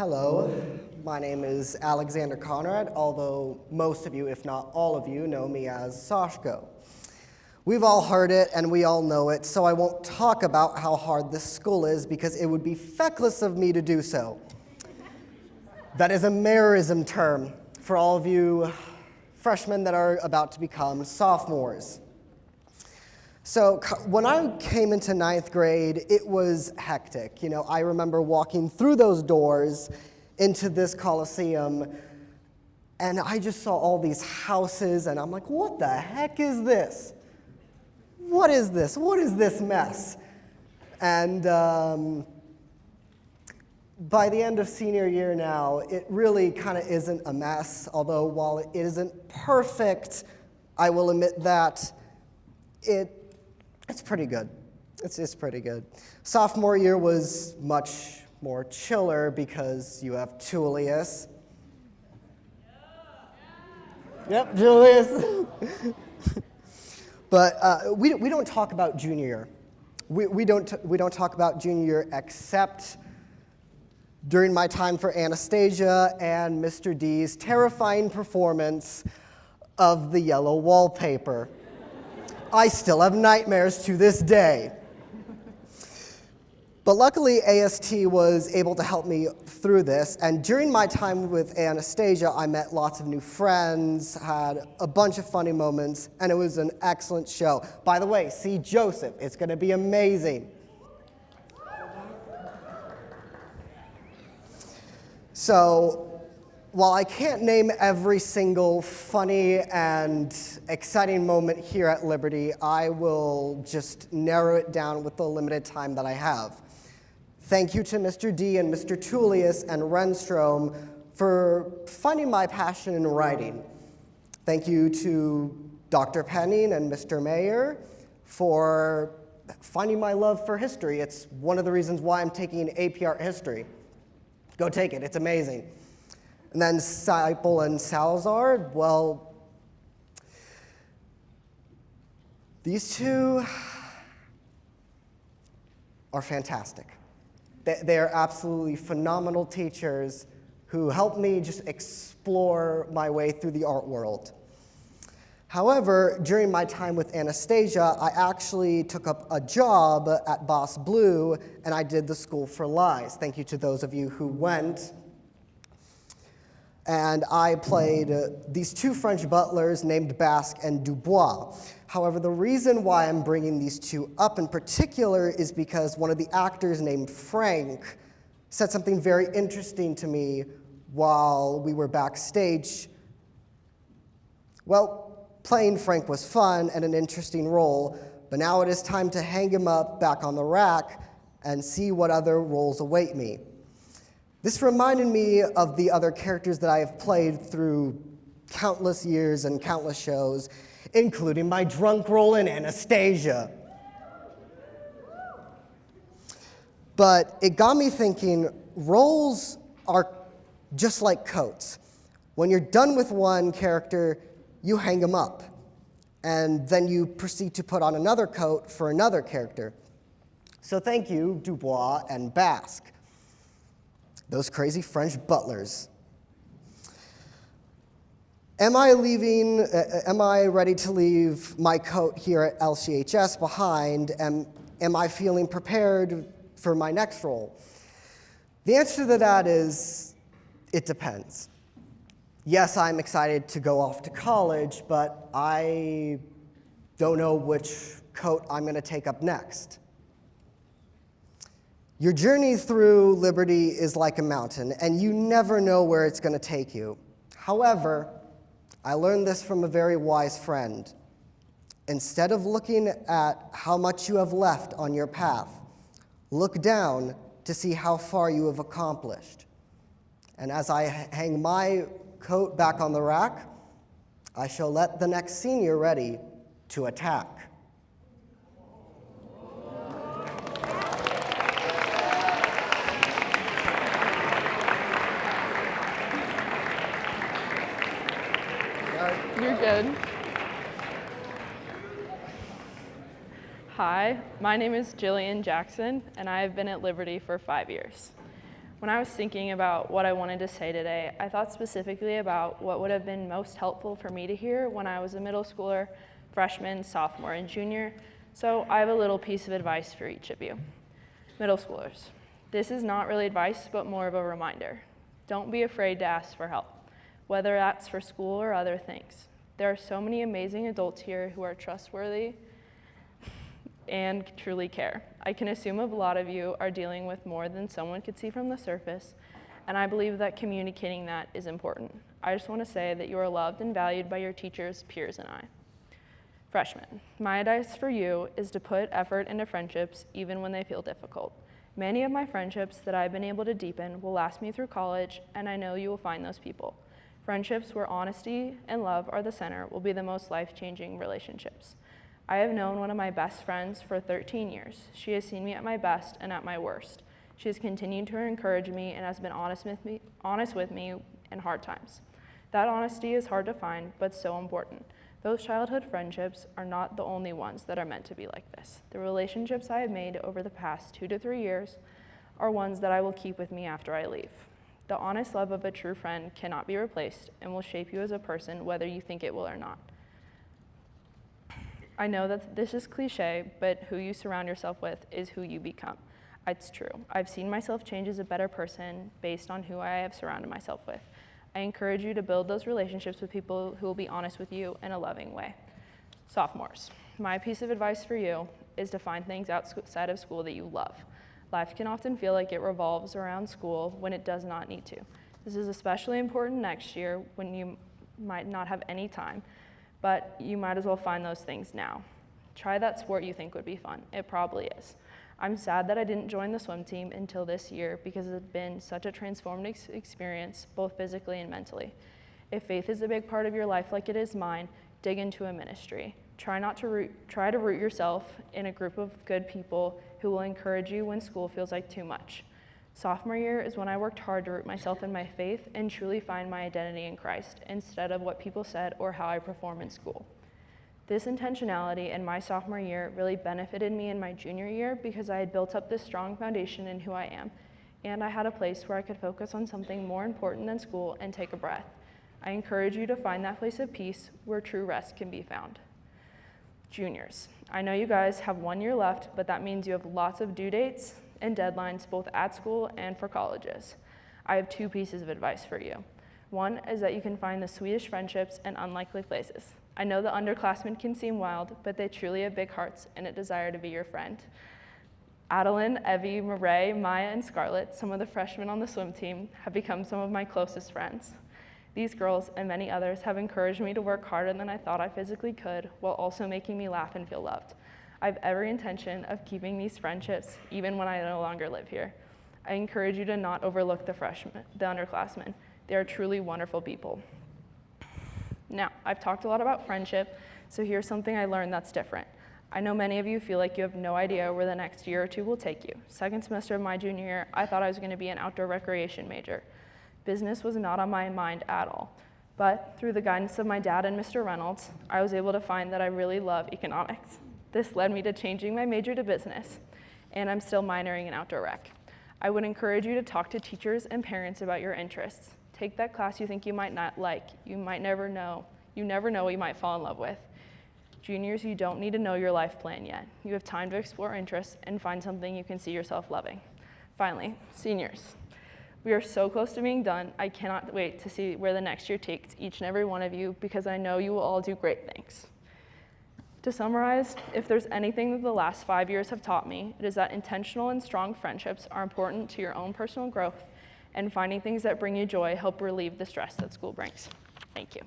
Hello, my name is Alexander Conrad, although most of you, if not all of you, know me as Sashko. We've all heard it and we all know it, so I won't talk about how hard this school is because it would be feckless of me to do so. That is a Mayorism term for all of you freshmen that are about to become sophomores. So when I came into ninth grade, it was hectic. I remember walking through those doors into this Coliseum, and I just saw all these houses, and I'm like, what the heck is this? What is this? What is this mess? And by the end of senior year now, it really kind of isn't a mess, although while it isn't perfect, I will admit that it's pretty good. It's pretty good. Sophomore year was much more chiller because you have Tullius. Yep, Julius. But we don't talk about junior year. We don't talk about junior year except during my time for Anastasia and Mr. D's terrifying performance of the yellow wallpaper. I still have nightmares to this day. But luckily, AST was able to help me through this, and during my time with Anastasia, I met lots of new friends, had a bunch of funny moments, and it was an excellent show. By the way, see Joseph. It's going to be amazing. So, while I can't name every single funny and exciting moment here at Liberty, I will just narrow it down with the limited time that I have. Thank you to Mr. D and Mr. Tullius and Renstrom for finding my passion in writing. Thank you to Dr. Penning and Mr. Mayer for finding my love for history. It's one of the reasons why I'm taking AP Art History. Go take it, it's amazing. And then Seipel and Salazar, well, these two are fantastic. They are absolutely phenomenal teachers who helped me just explore my way through the art world. However, during my time with Anastasia, I actually took up a job at Boss Blue, and I did the School for Lies. Thank you to those of you who went. And I played these two French butlers named Basque and Dubois. However, the reason why I'm bringing these two up in particular is because one of the actors named Frank said something very interesting to me while we were backstage. Well, playing Frank was fun and an interesting role, but now it is time to hang him up back on the rack and see what other roles await me. This reminded me of the other characters that I have played through countless years and countless shows, including my drunk role in Anastasia. But it got me thinking, roles are just like coats. When you're done with one character, you hang them up, and then you proceed to put on another coat for another character. So thank you, Dubois and Basque. Those crazy French butlers. Am I ready to leave my coat here at LCHS behind? Am I feeling prepared for my next role? The answer to that is, it depends. Yes, I'm excited to go off to college, but I don't know which coat I'm going to take up next. Your journey through Liberty is like a mountain, and you never know where it's going to take you. However, I learned this from a very wise friend. Instead of looking at how much you have left on your path, look down to see how far you have accomplished. And as I hang my coat back on the rack, I shall let the next senior ready to attack. You're good. Hi, my name is Jillian Jackson, and I have been at Liberty for 5 years. When I was thinking about what I wanted to say today, I thought specifically about what would have been most helpful for me to hear when I was a middle schooler, freshman, sophomore, and junior. So I have a little piece of advice for each of you. Middle schoolers, this is not really advice, but more of a reminder. Don't be afraid to ask for help, whether that's for school or other things. There are so many amazing adults here who are trustworthy and truly care. I can assume a lot of you are dealing with more than someone could see from the surface, and I believe that communicating that is important. I just want to say that you are loved and valued by your teachers, peers, and I. Freshmen, my advice for you is to put effort into friendships even when they feel difficult. Many of my friendships that I've been able to deepen will last me through college, and I know you will find those people. Friendships where honesty and love are the center will be the most life-changing relationships. I have known one of my best friends for 13 years. She has seen me at my best and at my worst. She has continued to encourage me and has been honest with me in hard times. That honesty is hard to find, but so important. Those childhood friendships are not the only ones that are meant to be like this. The relationships I have made over the past 2 to 3 years are ones that I will keep with me after I leave. The honest love of a true friend cannot be replaced and will shape you as a person whether you think it will or not. I know that this is cliche, but who you surround yourself with is who you become. It's true. I've seen myself change as a better person based on who I have surrounded myself with. I encourage you to build those relationships with people who will be honest with you in a loving way. Sophomores, my piece of advice for you is to find things outside of school that you love. Life can often feel like it revolves around school when it does not need to. This is especially important next year when you might not have any time, but you might as well find those things now. Try that sport you think would be fun. It probably is. I'm sad that I didn't join the swim team until this year because it's been such a transformative experience, both physically and mentally. If faith is a big part of your life like it is mine, dig into a ministry. Try to root yourself in a group of good people who will encourage you when school feels like too much. Sophomore year is when I worked hard to root myself in my faith and truly find my identity in Christ instead of what people said or how I perform in school. This intentionality in my sophomore year really benefited me in my junior year because I had built up this strong foundation in who I am, and I had a place where I could focus on something more important than school and take a breath. I encourage you to find that place of peace where true rest can be found. Juniors, I know you guys have 1 year left, but that means you have lots of due dates and deadlines both at school and for colleges. I have 2 pieces of advice for you. One is that you can find the sweetest friendships in unlikely places. I know the underclassmen can seem wild, but they truly have big hearts and a desire to be your friend. Adeline, Evie, Murray, Maya, and Scarlett, some of the freshmen on the swim team, have become some of my closest friends. These girls and many others have encouraged me to work harder than I thought I physically could, while also making me laugh and feel loved. I have every intention of keeping these friendships even when I no longer live here. I encourage you to not overlook the underclassmen. They are truly wonderful people. Now, I've talked a lot about friendship, so here's something I learned that's different. I know many of you feel like you have no idea where the next year or 2 will take you. Second semester of my junior year, I thought I was going to be an outdoor recreation major. Business was not on my mind at all. But through the guidance of my dad and Mr. Reynolds, I was able to find that I really love economics. This led me to changing my major to business, and I'm still minoring in outdoor rec. I would encourage you to talk to teachers and parents about your interests. Take that class you think you might not like. You never know what you might fall in love with. Juniors, you don't need to know your life plan yet. You have time to explore interests and find something you can see yourself loving. Finally, seniors, we are so close to being done. I cannot wait to see where the next year takes each and every one of you because I know you will all do great things. To summarize, if there's anything that the last 5 years have taught me, it is that intentional and strong friendships are important to your own personal growth, and finding things that bring you joy help relieve the stress that school brings. Thank you.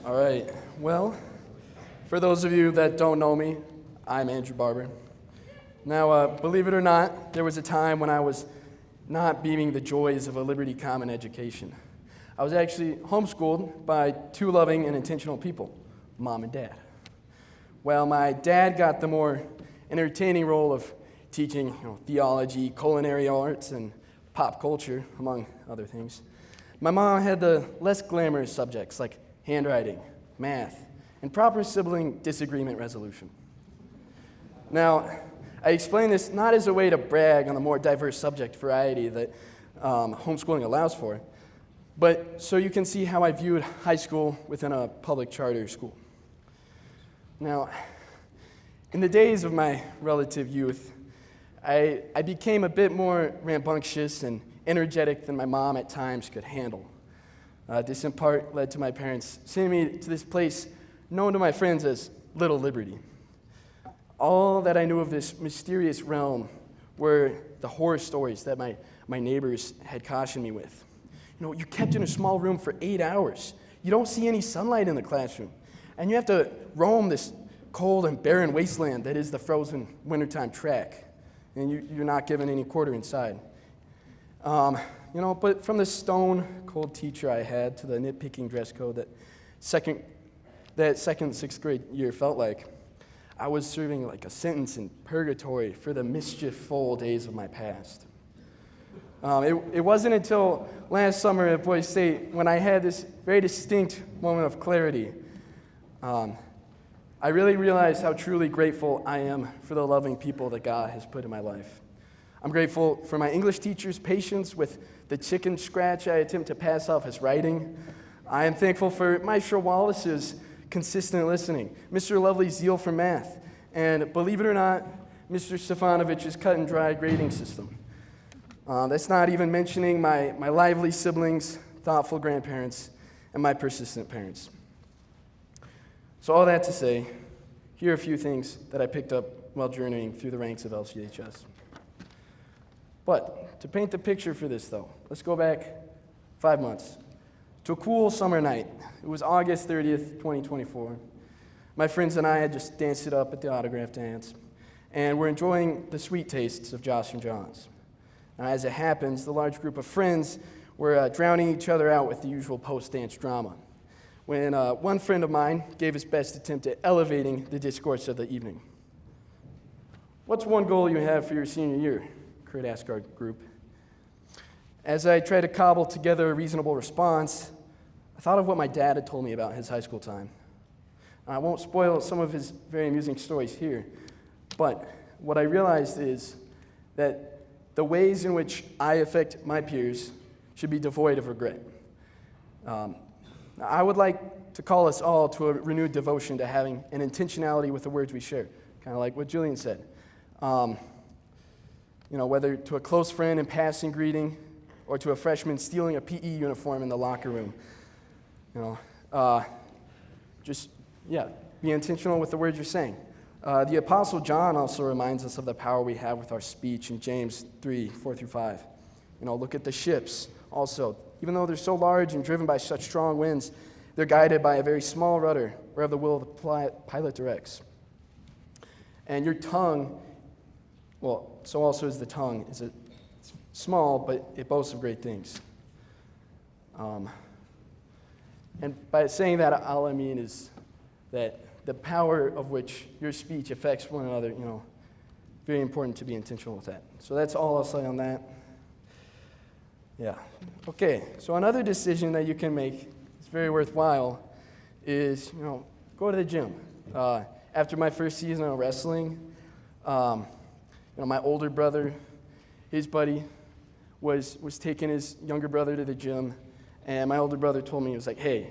All right, well, for those of you that don't know me, I'm Andrew Barber. Now, believe it or not, there was a time when I was not beaming the joys of a Liberty Common education. I was actually homeschooled by 2 loving and intentional people, Mom and Dad. Well, my dad got the more entertaining role of teaching theology, culinary arts, and pop culture, among other things. My mom had the less glamorous subjects like handwriting, math, and proper sibling disagreement resolution. Now, I explain this not as a way to brag on the more diverse subject variety that homeschooling allows for, but so you can see how I viewed high school within a public charter school. Now, in the days of my relative youth, I became a bit more rambunctious and energetic than my mom at times could handle. This in part led to my parents sending me to this place known to my friends as Little Liberty. All that I knew of this mysterious realm were the horror stories that my neighbors had cautioned me with. You know, you're kept in a small room for 8 hours. You don't see any sunlight in the classroom. And you have to roam this cold and barren wasteland that is the frozen wintertime track. And you're not given any quarter inside. But from the stone cold teacher I had to the nitpicking dress code that second, sixth grade year felt like, I was serving like a sentence in purgatory for the mischief-full days of my past. It wasn't until last summer at Boise State when I had this very distinct moment of clarity. I really realized how truly grateful I am for the loving people that God has put in my life. I'm grateful for my English teacher's patience with the chicken scratch I attempt to pass off as writing. I am thankful for Maestro Wallace's consistent listening, Mr. Lovely's zeal for math, and believe it or not, Mr. Stefanovich's cut-and-dry grading system. That's not even mentioning my lively siblings, thoughtful grandparents, and my persistent parents. So all that to say, here are a few things that I picked up while journeying through the ranks of LCHS. But to paint the picture for this, though, let's go back 5 months to a cool summer night. It was August 30th, 2024. My friends and I had just danced it up at the autograph dance, and we're enjoying the sweet tastes of Josh and John's. Now, as it happens, the large group of friends were drowning each other out with the usual post-dance drama, when one friend of mine gave his best attempt at elevating the discourse of the evening. "What's one goal you have for your senior year?" Kurt asked our group. As I tried to cobble together a reasonable response, I thought of what my dad had told me about his high school time. I won't spoil some of his very amusing stories here, but what I realized is that the ways in which I affect my peers should be devoid of regret. I would like to call us all to a renewed devotion to having an intentionality with the words we share, kind of like what Jillian said. Whether to a close friend in passing greeting or to a freshman stealing a PE uniform in the locker room. Be intentional with the words you're saying. The Apostle John also reminds us of the power we have with our speech in James 3, 4 through 5. Look at the ships also. Even though they're so large and driven by such strong winds, they're guided by a very small rudder wherever the will of the pilot directs. And your tongue, so also is the tongue. It's small, but it boasts of great things. And by saying that, all I mean is that the power of which your speech affects one another, very important to be intentional with that. So that's all I'll say on that. Yeah. Okay, so another decision that you can make, it's very worthwhile, is, go to the gym. After my first season of wrestling, my older brother, his buddy, was taking his younger brother to the gym, and my older brother told me, he was like, "Hey,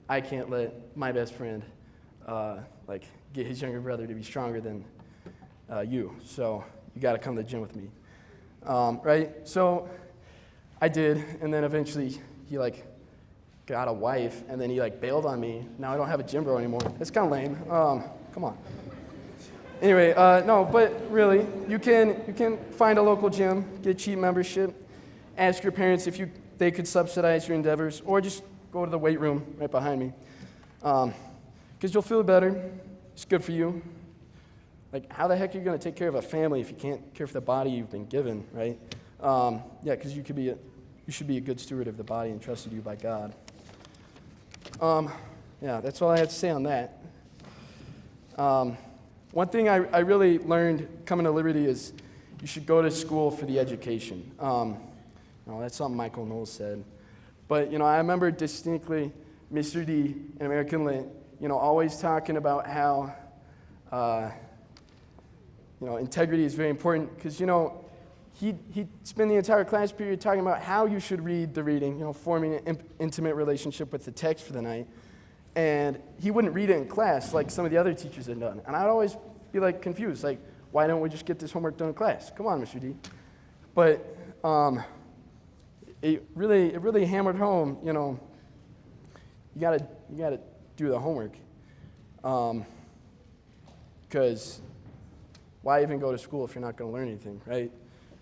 I can't let my best friend get his younger brother to be stronger than you, so you got to come to the gym with me." Right? So I did, and then eventually he got a wife, and then he bailed on me. Now I don't have a gym bro anymore. It's kind of lame. Come on. Anyway, no, but really, you can find a local gym, get a cheap membership, ask your parents if they could subsidize your endeavors, or just go to the weight room right behind me, because you'll feel better. It's good for you. How the heck are you going to take care of a family if you can't care for the body you've been given, right? Because you should be a good steward of the body entrusted to you by God. That's all I have to say on that. One thing I really learned coming to Liberty is you should go to school for the education. That's something Michael Knowles said. But, I remember distinctly Mr. D in American Lit, always talking about how, integrity is very important because, he'd spend the entire class period talking about how you should read the reading, forming an intimate relationship with the text for the night. And he wouldn't read it in class like some of the other teachers had done. And I'd always be confused, why don't we just get this homework done in class? Come on, Mr. D. But it really hammered home, you gotta do the homework. Because why even go to school if you're not gonna learn anything, right?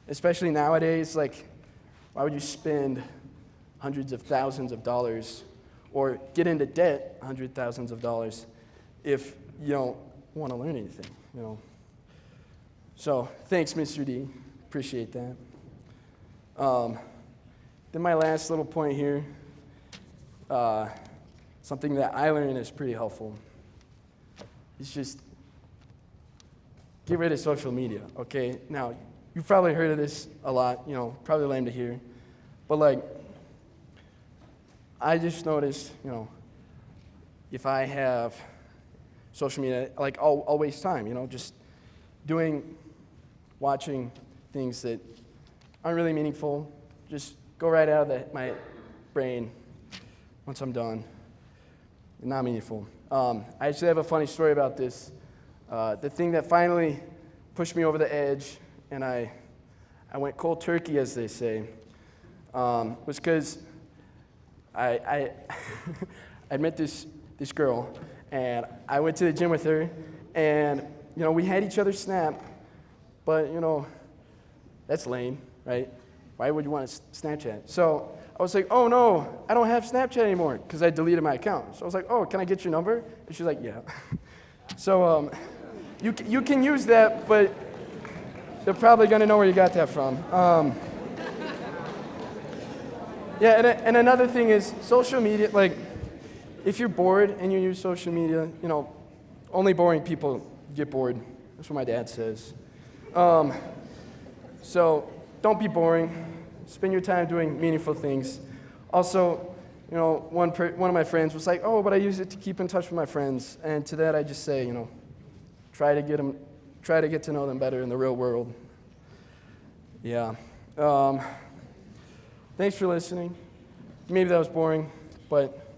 Especially nowadays, why would you spend hundreds of thousands of dollars or get into debt hundreds of thousands of dollars if you don't want to learn anything, So thanks, Mr. D. Appreciate that. Then my last little point here, something that I learned is pretty helpful. It's just get rid of social media, okay? Now, you've probably heard of this a lot, probably lame to hear. But I just noticed, if I have social media, I'll waste time, just watching things that aren't really meaningful, just go right out of my brain once I'm done. Not meaningful. I actually have a funny story about this. The thing that finally pushed me over the edge, and I went cold turkey, as they say, was because I met this girl, and I went to the gym with her, and we had each other's snap, but that's lame, right? Why would you want to Snapchat? So I was like, oh no, I don't have Snapchat anymore, because I deleted my account. So I was like, oh, can I get your number? And she's like, yeah. So you can use that, but they're probably going to know where you got that from. Yeah, and another thing is social media, if you're bored and you use social media, only boring people get bored. That's what my dad says. So don't be boring. Spend your time doing meaningful things. Also, one of my friends was like, oh, but I use it to keep in touch with my friends. And to that I just say, try to get to know them better in the real world. Yeah. Thanks for listening. Maybe that was boring, but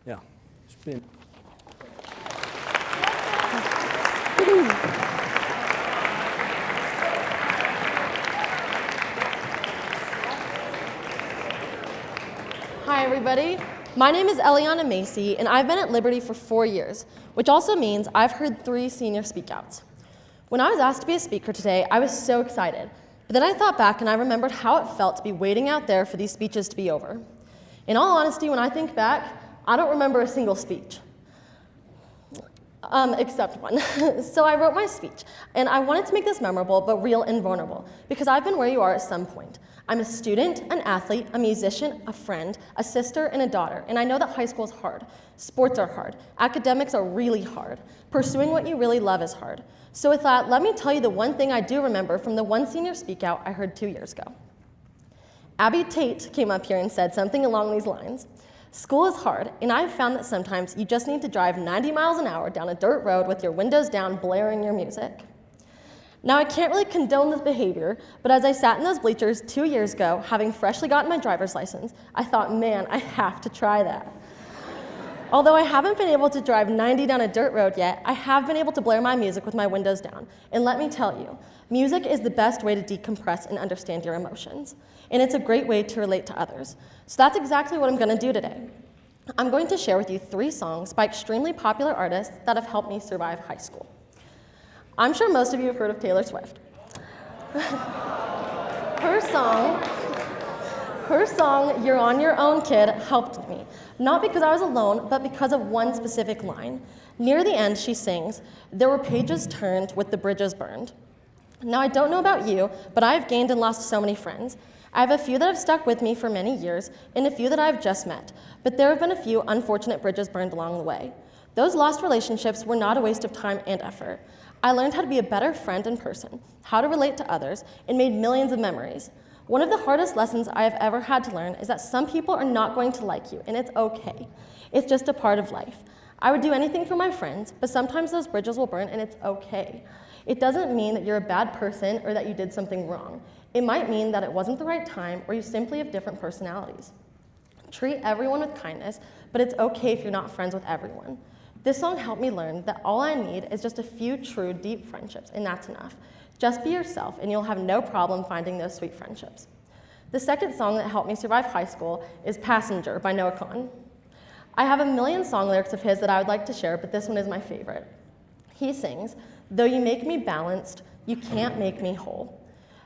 yeah, it's been. Hi, everybody. My name is Elana Macy, and I've been at Liberty for 4 years, which also means I've heard 3 senior speakouts. When I was asked to be a speaker today, I was so excited. But then I thought back and I remembered how it felt to be waiting out there for these speeches to be over. In all honesty, when I think back, I don't remember a single speech. Except one. So I wrote my speech, and I wanted to make this memorable but real and vulnerable, because I've been where you are at some point. I'm a student, an athlete, a musician, a friend, a sister, and a daughter, and I know that high school is hard. Sports are hard. Academics are really hard. Pursuing what you really love is hard. So with that, let me tell you the one thing I do remember from the one senior speak out I heard 2 years ago. Abby Tate came up here and said something along these lines. School is hard, and I've found that sometimes you just need to drive 90 miles an hour down a dirt road with your windows down, blaring your music. Now, I can't really condone this behavior, but as I sat in those bleachers 2 years ago, having freshly gotten my driver's license, I thought, man, I have to try that. Although I haven't been able to drive 90 down a dirt road yet, I have been able to blare my music with my windows down. And let me tell you, music is the best way to decompress and understand your emotions. And it's a great way to relate to others. So that's exactly what I'm going to do today. I'm going to share with you 3 songs by extremely popular artists that have helped me survive high school. I'm sure most of you have heard of Taylor Swift. Her song, You're on Your Own, Kid, helped me. Not because I was alone, but because of one specific line. Near the end, she sings, there were pages turned with the bridges burned. Now, I don't know about you, but I've gained and lost so many friends. I have a few that have stuck with me for many years, and a few that I've just met. But there have been a few unfortunate bridges burned along the way. Those lost relationships were not a waste of time and effort. I learned how to be a better friend and person, how to relate to others, and made millions of memories. One of the hardest lessons I have ever had to learn is that some people are not going to like you, and it's okay. It's just a part of life. I would do anything for my friends, but sometimes those bridges will burn, and it's okay. It doesn't mean that you're a bad person or that you did something wrong. It might mean that it wasn't the right time, or you simply have different personalities. Treat everyone with kindness, but it's okay if you're not friends with everyone. This song helped me learn that all I need is just a few true, deep friendships, and that's enough. Just be yourself, and you'll have no problem finding those sweet friendships. The second song that helped me survive high school is Passenger by Noah Kahan. I have a million song lyrics of his that I would like to share, but this one is my favorite. He sings, "Though you make me balanced, you can't make me whole."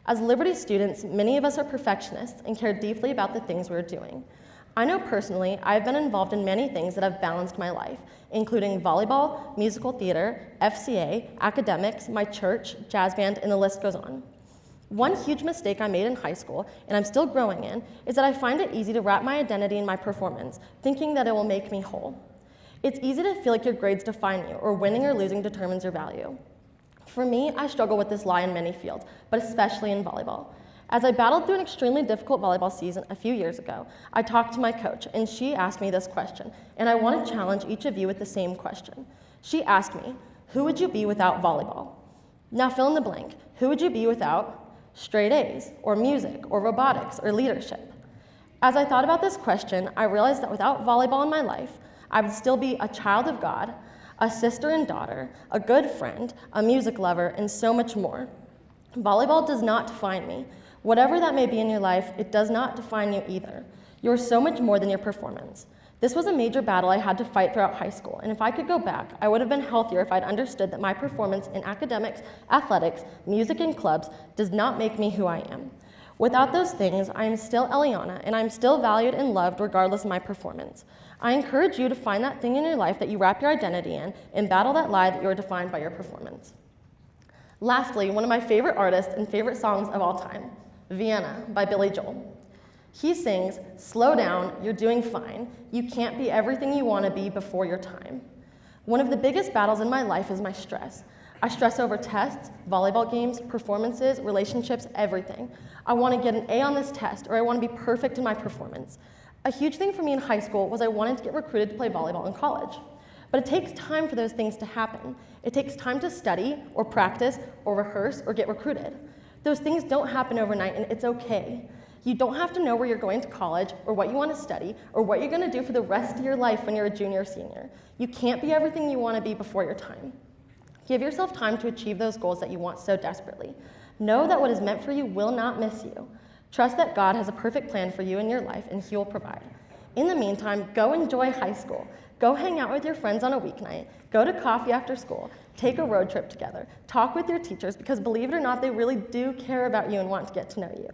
As Liberty students, many of us are perfectionists and care deeply about the things we're doing. I know personally I've been involved in many things that have balanced my life, including volleyball, musical theater, FCA, academics, my church, jazz band, and the list goes on. One huge mistake I made in high school, and I'm still growing in, is that I find it easy to wrap my identity in my performance, thinking that it will make me whole. It's easy to feel like your grades define you, or winning or losing determines your value. For me, I struggle with this lie in many fields, but especially in volleyball. As I battled through an extremely difficult volleyball season a few years ago, I talked to my coach, and she asked me this question, and I want to challenge each of you with the same question. She asked me, who would you be without volleyball? Now fill in the blank. Who would you be without straight A's, or music, or robotics, or leadership? As I thought about this question, I realized that without volleyball in my life, I would still be a child of God, a sister and daughter, a good friend, a music lover, and so much more. Volleyball does not define me. Whatever that may be in your life, it does not define you either. You are so much more than your performance. This was a major battle I had to fight throughout high school, and if I could go back, I would have been healthier if I'd understood that my performance in academics, athletics, music, and clubs does not make me who I am. Without those things, I am still Eliana, and I'm still valued and loved regardless of my performance. I encourage you to find that thing in your life that you wrap your identity in and battle that lie that you are defined by your performance. Lastly, one of my favorite artists and favorite songs of all time, Vienna by Billy Joel. He sings, "Slow down, you're doing fine. You can't be everything you want to be before your time." One of the biggest battles in my life is my stress. I stress over tests, volleyball games, performances, relationships, everything. I want to get an A on this test, or I want to be perfect in my performance. A huge thing for me in high school was I wanted to get recruited to play volleyball in college. But it takes time for those things to happen. It takes time to study, or practice, or rehearse, or get recruited. Those things don't happen overnight, and it's okay. You don't have to know where you're going to college, or what you want to study, or what you're going to do for the rest of your life when you're a junior or senior. You can't be everything you want to be before your time. Give yourself time to achieve those goals that you want so desperately. Know that what is meant for you will not miss you. Trust that God has a perfect plan for you in your life, and He will provide. In the meantime, go enjoy high school. Go hang out with your friends on a weeknight. Go to coffee after school. Take a road trip together. Talk with your teachers, because believe it or not, they really do care about you and want to get to know you.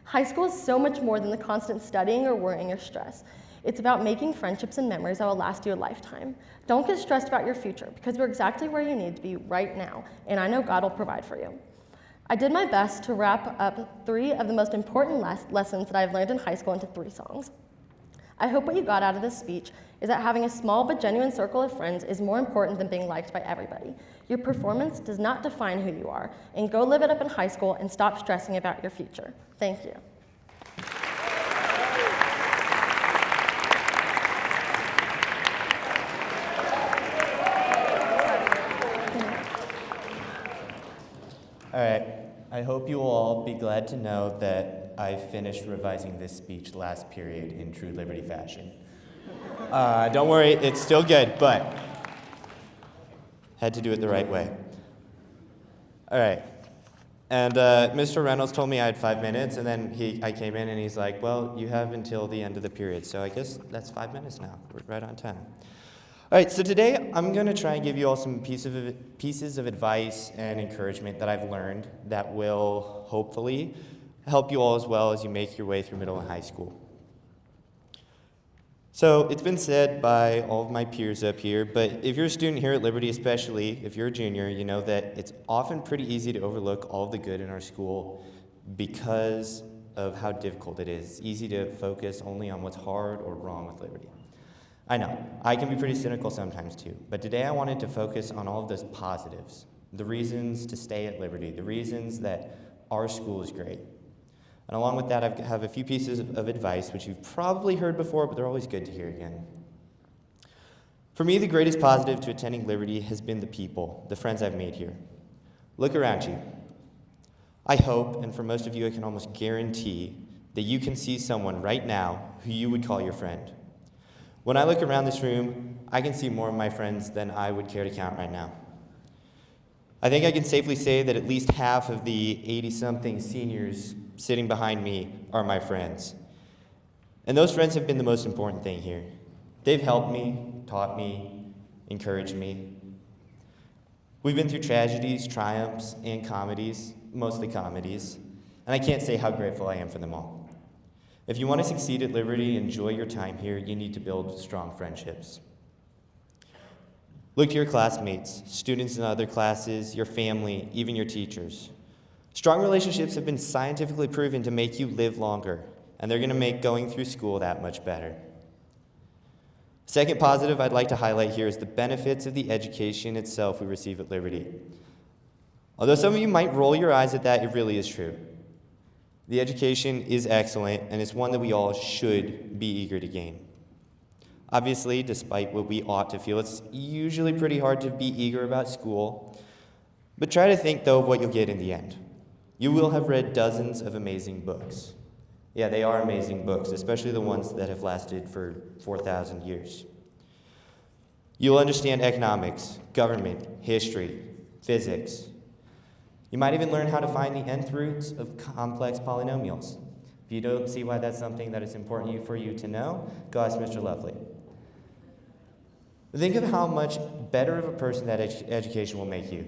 High school is so much more than the constant studying or worrying or stress. It's about making friendships and memories that will last you a lifetime. Don't get stressed about your future, because you're exactly where you need to be right now, and I know God will provide for you. I did my best to wrap up 3 of the most important lessons that I've learned in high school into 3 songs. I hope what you got out of this speech is that having a small but genuine circle of friends is more important than being liked by everybody. Your performance does not define who you are, and go live it up in high school and stop stressing about your future. Thank you. All right, I hope you will all be glad to know that I finished revising this speech last period in true Liberty fashion. Don't worry, it's still good, but had to do it the right way. All right, and Mr. Reynolds told me I had 5 minutes, and then I came in and he's like, well, you have until the end of the period, so I guess that's 5 minutes now. We're right on time. All right, so today I'm going to try and give you all some pieces of advice and encouragement that I've learned that will hopefully help you all as well as you make your way through middle and high school. So it's been said by all of my peers up here, but if you're a student here at Liberty, especially if you're a junior, you know that it's often pretty easy to overlook all of the good in our school because of how difficult it is. It's easy to focus only on what's hard or wrong with Liberty. I know, I can be pretty cynical sometimes too, but today I wanted to focus on all of those positives, the reasons to stay at Liberty, the reasons that our school is great. And along with that, I have a few pieces of advice, which you've probably heard before, but they're always good to hear again. For me, the greatest positive to attending Liberty has been the people, the friends I've made here. Look around you. I hope, and for most of you, I can almost guarantee that you can see someone right now who you would call your friend. When I look around this room, I can see more of my friends than I would care to count right now. I think I can safely say that at least half of the 80-something seniors sitting behind me are my friends. And those friends have been the most important thing here. They've helped me, taught me, encouraged me. We've been through tragedies, triumphs, and comedies, mostly comedies, and I can't say how grateful I am for them all. If you want to succeed at Liberty and enjoy your time here, you need to build strong friendships. Look to your classmates, students in other classes, your family, even your teachers. Strong relationships have been scientifically proven to make you live longer, and they're going to make going through school that much better. Second positive I'd like to highlight here is the benefits of the education itself we receive at Liberty. Although some of you might roll your eyes at that, it really is true. The education is excellent, and it's one that we all should be eager to gain. Obviously, despite what we ought to feel, it's usually pretty hard to be eager about school. But try to think, though, of what you'll get in the end. You will have read dozens of amazing books. Yeah, they are amazing books, especially the ones that have lasted for 4,000 years. You'll understand economics, government, history, physics. You might even learn how to find the nth roots of complex polynomials. If you don't see why that's something that is important for you to know, go ask Mr. Lovely. Think of how much better of a person that education will make you.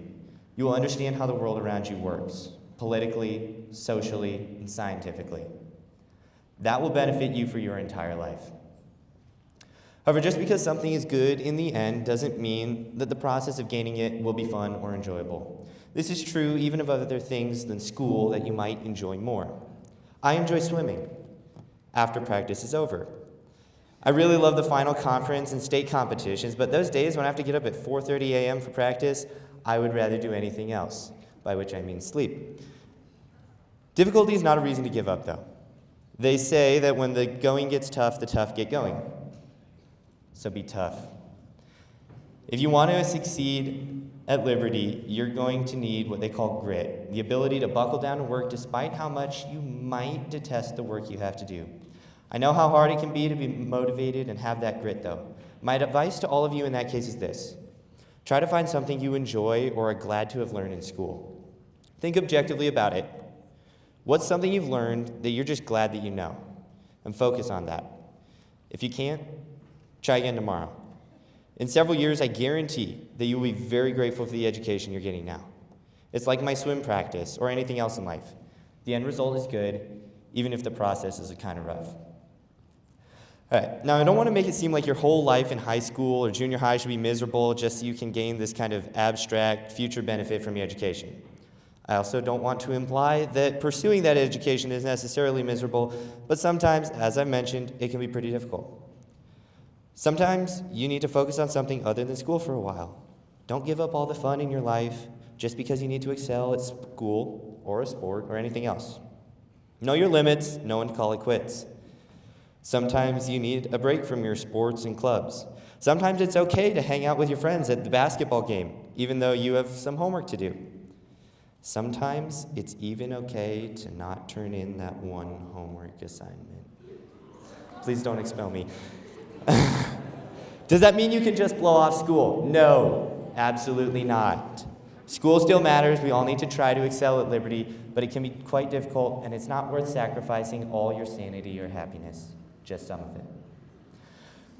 You will understand how the world around you works, politically, socially, and scientifically. That will benefit you for your entire life. However, just because something is good in the end doesn't mean that the process of gaining it will be fun or enjoyable. This is true even of other things than school that you might enjoy more. I enjoy swimming after practice is over. I really love the final conference and state competitions, but those days when I have to get up at 4:30 a.m. for practice, I would rather do anything else, by which I mean sleep. Difficulty is not a reason to give up, though. They say that when the going gets tough, the tough get going. So be tough. If you want to succeed at Liberty, you're going to need what they call grit, the ability to buckle down and work despite how much you might detest the work you have to do. I know how hard it can be to be motivated and have that grit, though. My advice to all of you in that case is this. Try to find something you enjoy or are glad to have learned in school. Think objectively about it. What's something you've learned that you're just glad that you know? And focus on that. If you can't, try again tomorrow. In several years, I guarantee that you will be very grateful for the education you're getting now. It's like my swim practice or anything else in life. The end result is good, even if the process is kind of rough. All right, now I don't want to make it seem like your whole life in high school or junior high should be miserable just so you can gain this kind of abstract future benefit from your education. I also don't want to imply that pursuing that education is necessarily miserable, but sometimes, as I mentioned, it can be pretty difficult. Sometimes you need to focus on something other than school for a while. Don't give up all the fun in your life just because you need to excel at school or a sport or anything else. Know your limits, know when to call it quits. Sometimes you need a break from your sports and clubs. Sometimes it's okay to hang out with your friends at the basketball game, even though you have some homework to do. Sometimes it's even okay to not turn in that one homework assignment. Please don't expel me. Does that mean you can just blow off school? No, absolutely not. School still matters. We all need to try to excel at Liberty, but it can be quite difficult, and it's not worth sacrificing all your sanity or happiness, just some of it.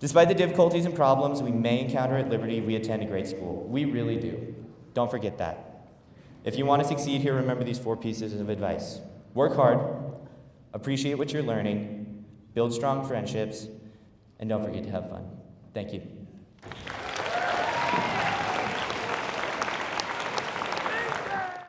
Despite the difficulties and problems we may encounter at Liberty, we attend a great school. We really do. Don't forget that. If you want to succeed here, remember these 4 pieces of advice. Work hard, appreciate what you're learning, build strong friendships, and don't forget to have fun. Thank you.